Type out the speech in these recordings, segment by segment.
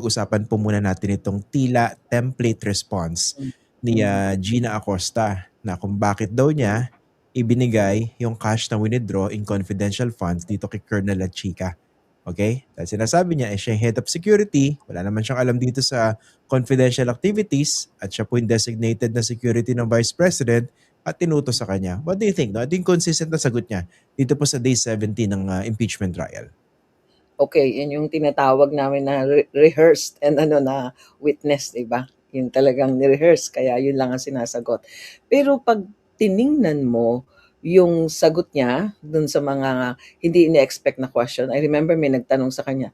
Pag-usapan po muna natin itong tila template response ni Gina Acosta na kung bakit daw niya ibinigay yung cash na withdraw in confidential funds dito kay Colonel Lachica. Okay? Dahil sinasabi niya, siya yung head of security, wala naman siyang alam dito sa confidential activities, at siya po yung designated na security ng Vice President at tinutos sa kanya. What do you think? No? Ito yung consistent na sagot niya dito po sa day 70 ng impeachment trial. Okay, yun yung tinatawag namin na rehearsed and na witness, 'di ba? Yung talagang ni-rehearse kaya yun lang ang sinasagot. Pero pag tiningnan mo yung sagot niya dun sa mga hindi ini-expect na question, I remember may nagtanong sa kanya,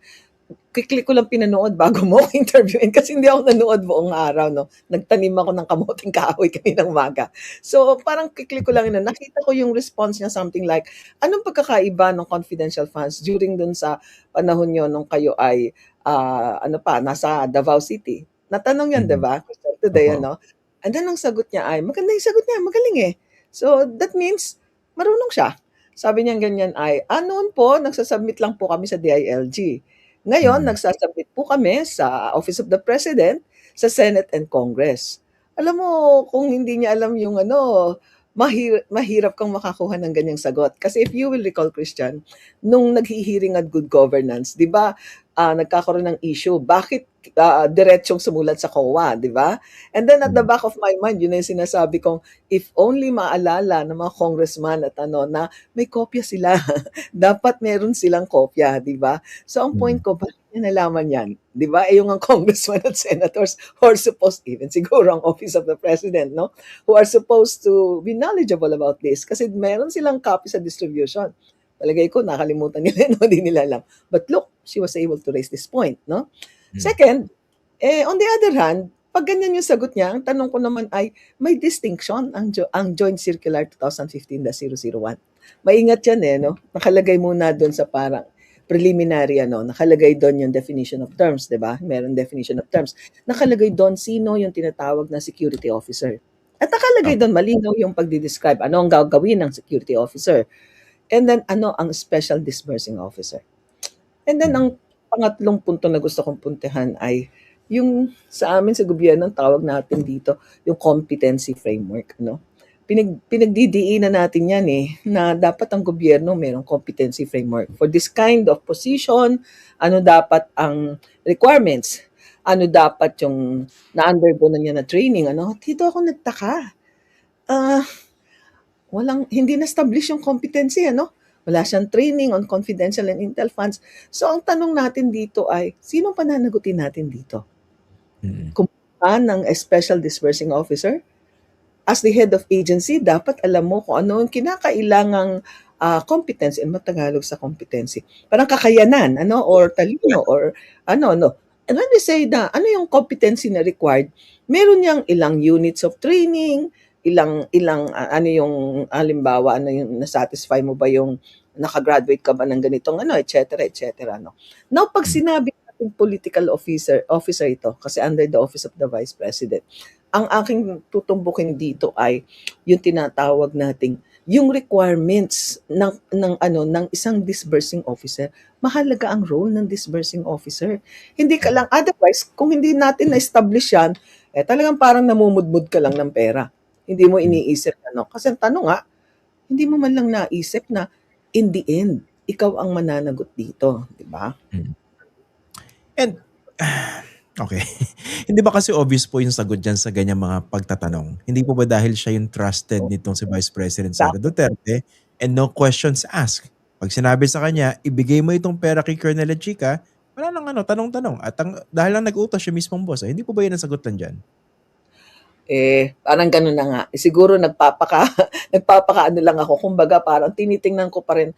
quickly ko lang pinanood bago mo ako interviewin kasi hindi ako nanood buong araw, no? Nagtanim ako ng kamuting kahoy kaninang umaga. So, parang quickly ko lang nakita ko yung response niya something like, anong pagkakaiba ng confidential funds during dun sa panahon nyo nung kayo ay, nasa Davao City? Natanong yan, di ba? Today, Opo. And then ang sagot niya ay, maganda yung sagot niya, magaling eh. So, that means, marunong siya. Sabi niya ganyan ay, noon po, nagsasubmit lang po kami sa DILG. Ngayon, nagsasubmit po kami sa Office of the President, sa Senate and Congress. Alam mo, kung hindi niya alam yung mahirap kang makakuha ng ganyang sagot. Kasi if you will recall, Christian, nung naghihiring at good governance, di ba, nagkakaroon ng issue. Bakit diretsong sumulat sa COA, di ba? And then at the back of my mind, yun na yung sinasabi kong, if only maalala ng mga congressman at na may kopya sila. Dapat meron silang kopya, di ba? So ang point ko, bakit niya nalaman yan? Di ba? Yung ang congressman at senators who are supposed, even siguro ang Office of the President, no? Who are supposed to be knowledgeable about this kasi meron silang copy sa distribution. Palagay ko, nakalimutan nila, no? Hindi nila alam. But look, she was able to raise this point, no? Second, on the other hand, pag ganyan yung sagot niya, ang tanong ko naman ay, may distinction ang Joint Circular 2015-001. Maingat yan no? Nakalagay muna doon sa parang preliminary, nakalagay doon yung definition of terms, di ba? Meron definition of terms. Nakalagay doon sino yung tinatawag na security officer. At nakalagay doon, malinaw yung pagdi-describe ano ang gagawin ng security officer. And then, ano ang special disbursing officer. And then, ang pangatlong punto na gusto kong puntahan ay yung sa amin sa gobyerno, tawag natin dito, yung competency framework, no? Pinagdidiinan natin yan na dapat ang gobyerno mayroong competency framework. For this kind of position, ano dapat ang requirements? Ano dapat yung na-undergo na niya na training, Dito ako nagtaka. Hindi na-establish yung competency, Wala siyang training on confidential and intel funds. So, ang tanong natin dito ay, sino pananagutin natin dito? Kumuha ng special disbursing officer? As the head of agency, dapat alam mo kung ano yung kinakailangang competence and matagalog sa competency. Parang kakayanan, or talino, or no. And when we say na, ano yung competency na required, meron niyang ilang units of training, ilang ano yung halimbawa yung na-satisfy mo ba yung nakagraduate ka ba ng ganitong et cetera, no. Now pag sinabi natin political officer ito kasi under the Office of the Vice President, ang aking tutumbukin dito ay yung tinatawag nating yung requirements ng isang disbursing officer. Mahalaga ang role ng disbursing officer. Hindi ka lang otherwise kung hindi natin na-establish yan, talagang parang namumudmud ka lang ng pera. Hindi mo iniisip kasi ang tanong hindi mo man lang naisip na in the end, ikaw ang mananagot dito, di ba? And okay. Hindi ba kasi obvious po yung sagot dyan sa ganyang mga pagtatanong? Hindi po ba dahil siya yung trusted nitong si Vice President Sara Duterte and no questions asked? Pag sinabi sa kanya, ibigay mo itong pera kay Colonel Chica, wala nang tanong-tanong. At dahil lang nag-utos siya mismong boss, hindi po ba yun ang sagot lang dyan? Parang gano'n na nga. Siguro nagpapakaano lang ako. Kumbaga parang tinitingnan ko pa rin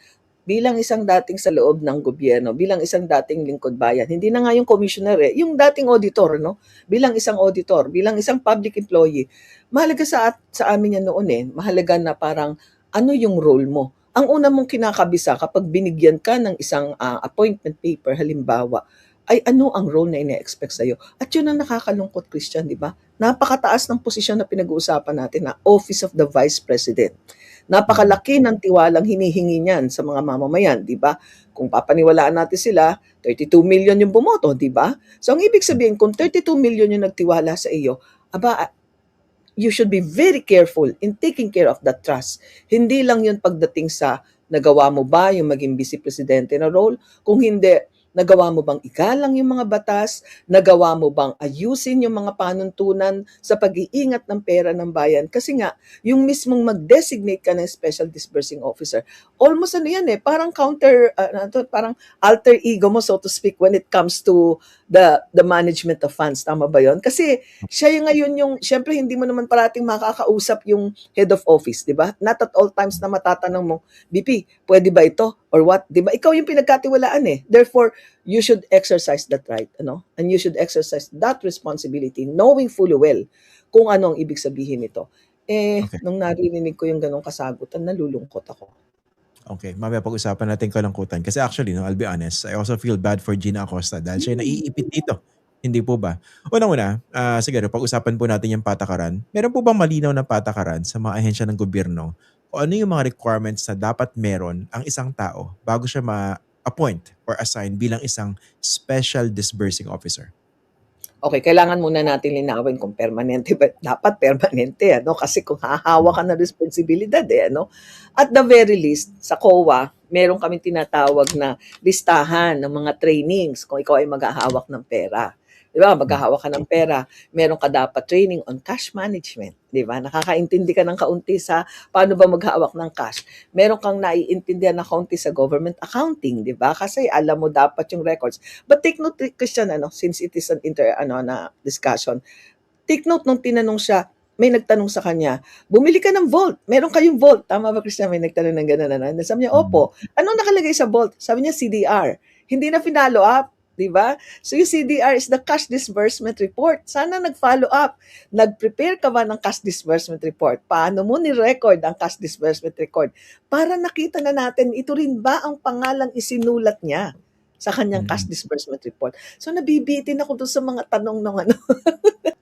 bilang isang dating sa loob ng gobyerno, bilang isang dating lingkod bayan. Hindi na nga yung commissioner yung dating auditor, no? Bilang isang auditor, bilang isang public employee. Mahalaga sa amin yan noon mahalaga na parang ano yung role mo. Ang una mong kinakabisa kapag binigyan ka ng isang appointment paper, halimbawa, ay ano ang role na ine-expect sa'yo. At yun ang nakakalungkot, Christian, di ba? Napakataas ng posisyon na pinag-uusapan natin na Office of the Vice President. Napakalaki ng tiwalang hinihingi niyan sa mga mamamayan, 'di ba? Kung papaniwalaan natin sila, 32 million yung bumoto, 'di ba? So ang ibig sabihin kung 32 million yung nagtiwala sa iyo, aba you should be very careful in taking care of that trust. Hindi lang yun pagdating sa nagawa mo ba yung maging vice presidente na role, kung hindi, nagawa mo bang igalang yung mga batas, nagawa mo bang ayusin yung mga panuntunan sa pag-iingat ng pera ng bayan. Kasi nga, yung mismong mag-designate ka ng special disbursing officer, almost ano yan parang parang alter ego mo so to speak when it comes to the management of funds. Tama ba yon? Kasi siya yung ngayon yung, syempre hindi mo naman parating makakausap yung head of office, di ba? Not at all times na matatanong mo, BP, pwede ba ito? Or what? Di ba? Ikaw yung pinagkatiwalaan Therefore, you should exercise that right, And you should exercise that responsibility, knowing fully well kung ano ang ibig sabihin nito. Okay. Nung narinig ko yung ganong kasagutan, nalulungkot ako. Okay, mamaya pag-usapan natin kalangkutan. Kasi actually, no, I'll be honest, I also feel bad for Gina Acosta dahil siya naiipit dito. Hindi po ba? Unang-una, siguro, pag-usapan po natin yung patakaran. Meron po bang malinaw na patakaran sa mga ahensya ng gobyerno o ano yung mga requirements na dapat meron ang isang tao bago siya ma-appoint or assign bilang isang special disbursing officer? Okay, kailangan muna natin linawin kung permanente ba, dapat permanente kasi kung hahawa ka ng responsibilidad At the very least, sa COA, meron kaming tinatawag na listahan ng mga trainings kung ikaw ay maghahawak ng pera. 'Di ba? Maghahawak ka ng pera, meron ka dapat training on cash management, 'di ba? Nakakaintindi ka ng kaunti sa paano ba maghawak ng cash. Meron kang naiintindihan na kaunti sa government accounting, 'di ba? Kasi alam mo dapat yung records. But take note, Christian, since it is an na discussion, take note nung tinanong siya, may nagtanong sa kanya, bumili ka ng vault. Meron kayong vault. Tama ba, Christian? May nagtanong ng gano'n. Sabi niya, opo. Anong nakalagay sa vault? Sabi niya, CDR. Hindi na finalo up. Diba? So yung CDR is the cash disbursement report. Sana nag-follow up. Nag-prepare ka ba ng cash disbursement report? Paano mo ni-record ang cash disbursement record? Para nakita na natin, ito rin ba ang pangalang isinulat niya sa kanyang cash disbursement report? So nabibitin ako doon sa mga tanong ng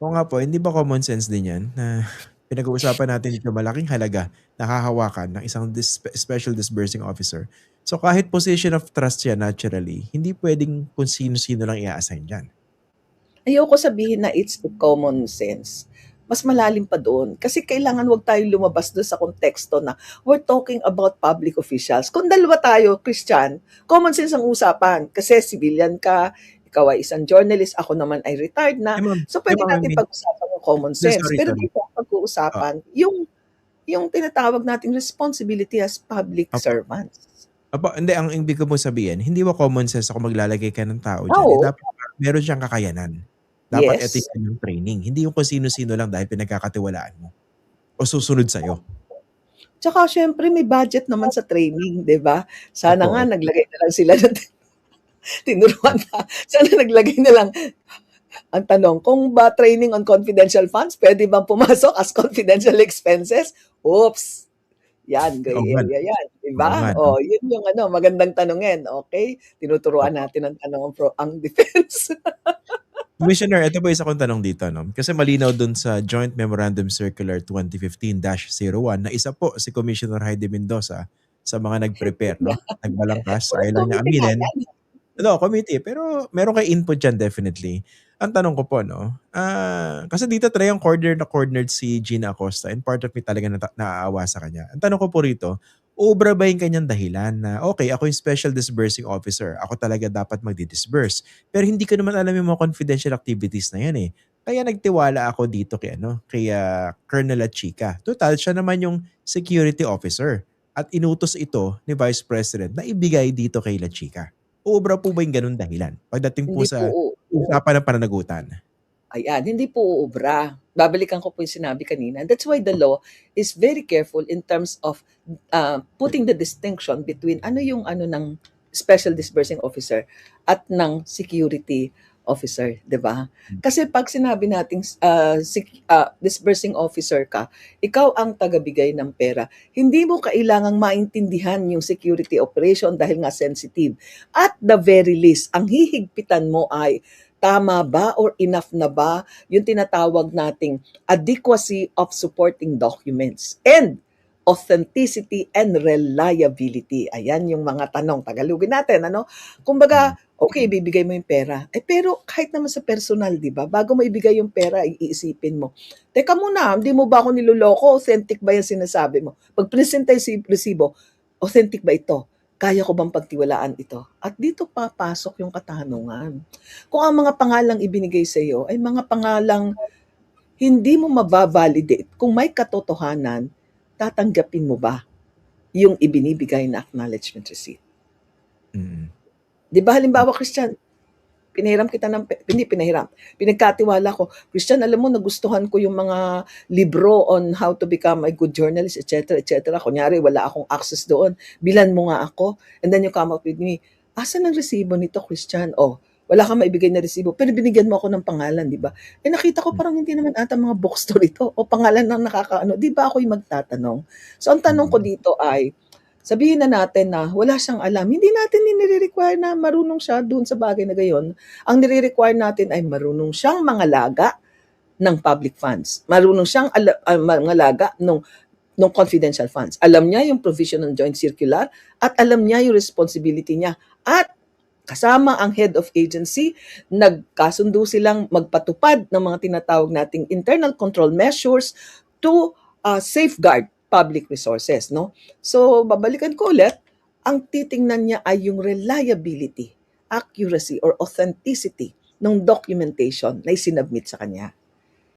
Oo nga po, hindi ba common sense din yan na pinag-uusapan natin dito malaking halaga na hahawakan ng isang special disbursing officer. So kahit position of trust siya naturally, hindi pwedeng kung sino-sino lang i-assign dyan. Ayoko sabihin na it's the common sense. Mas malalim pa doon. Kasi kailangan wag tayong lumabas doon sa konteksto na we're talking about public officials. Kung dalawa tayo, Christian, common sense ang usapan. Kasi civilian ka, ikaw ay isang journalist, ako naman ay retired na. So pwede natin pag-usapan yung common sense. Pero dito ang pag-uusapan, yung tinatawag nating responsibility as public servants. Hindi, ang ibig ko po sabihin, hindi ba common sense ako maglalagay ka ng tao dyan? Oo. Dapat meron siyang kakayanan. Dapat Yes. ito yung training. Hindi yung kung sino-sino lang dahil pinagkakatiwalaan mo. O susunod sa'yo. Tsaka syempre may budget naman sa training, 'di ba? Sana Opo. nga naglagay na lang sila ng tinuruan na. Sana naglagay na lang. Ang tanong, kung ba training on confidential funds, pwede bang pumasok as confidential expenses? Oops! Yan, gray area yan, 'di ba? Yun yung magandang tanungin, okay? Tinuturuan natin ang tanong ang defense. Commissioner, ito po isa kong tanong dito, no? Kasi malinaw dun sa Joint Memorandum Circular 2015-01 na isa po si Commissioner Heidi Mendoza sa mga nag-prepare, no? Nagbalangkas, ayaw lang niya aminin. No, committee. Pero meron kayo input dyan definitely. Ang tanong ko po, no? Kasi dito try yung cornered si Gina Acosta and part of me talaga naaawa sa kanya. Ang tanong ko po rito, ubra ba yung kanyang dahilan na okay, ako yung special disbursing officer. Ako talaga dapat magdi-disburse. Pero hindi ko naman alam yung mga confidential activities na yan eh. Kaya nagtiwala ako dito kay Colonel Achika. Total, siya naman yung security officer. At inutos ito ni Vice President na ibigay dito kay La Chica. Uubra po ba yung ganun dahilan? Pagdating po Hindi sa po usapan ng pananagutan. Ayan, hindi po uubra. Babalikan ko po yung sinabi kanina. That's why the law is very careful in terms of putting the distinction between ano yung ng special disbursing officer at ng security officer, 'di ba? Kasi pag sinabi nating disbursing officer ka, ikaw ang tagabigay ng pera. Hindi mo kailangang maintindihan yung security operation dahil nga sensitive. At the very least, ang hihigpitan mo ay tama ba or enough na ba yung tinatawag nating adequacy of supporting documents. And authenticity and reliability. Ayan yung mga tanong, Tagalogin natin, ano? Kumbaga, okay, ibibigay mo yung pera. Pero kahit naman sa personal, di ba? Bago mo ibigay yung pera, iisipin mo, teka muna, hindi mo ba ako niloloko? Authentic ba yung sinasabi mo? Pag present tayo si resibo, authentic ba ito? Kaya ko bang pagtiwalaan ito? At dito papasok yung katanungan. Kung ang mga pangalang ibinigay sa iyo ay mga pangalang hindi mo mababalidate, kung may katotohanan, tatanggapin mo ba yung ibinibigay na acknowledgement receipt? Mm. Di ba halimbawa, Christian, pinahiram kita ng, hindi pinahiram, pinagkatiwala ko, Christian, alam mo, nagustuhan ko yung mga libro on how to become a good journalist, etc., etc. Kunyari, wala akong access doon. Bilan mo nga ako. And then you come up with me, asan ang resibo nito, Christian? Oh, wala kang maibigay na resibo, pero binigyan mo ako ng pangalan, di ba? Nakita ko parang hindi naman ata mga bookstore ito, o pangalan ng nakakaano, di ba ako yung magtatanong? So, ang tanong ko dito ay, sabihin na natin na wala siyang alam. Hindi natin nire-require na marunong siya doon sa bagay na gayon. Ang nire-require natin ay marunong siyang mangalaga ng public funds. Marunong siyang mangalaga ng confidential funds. Alam niya yung provision ng joint circular at alam niya yung responsibility niya. At kasama ang head of agency, nagkasundo silang magpatupad ng mga tinatawag nating internal control measures to safeguard public resources, no? So, babalikan ko ulit, ang titingnan niya ay yung reliability, accuracy, or authenticity ng documentation na isinabmit sa kanya.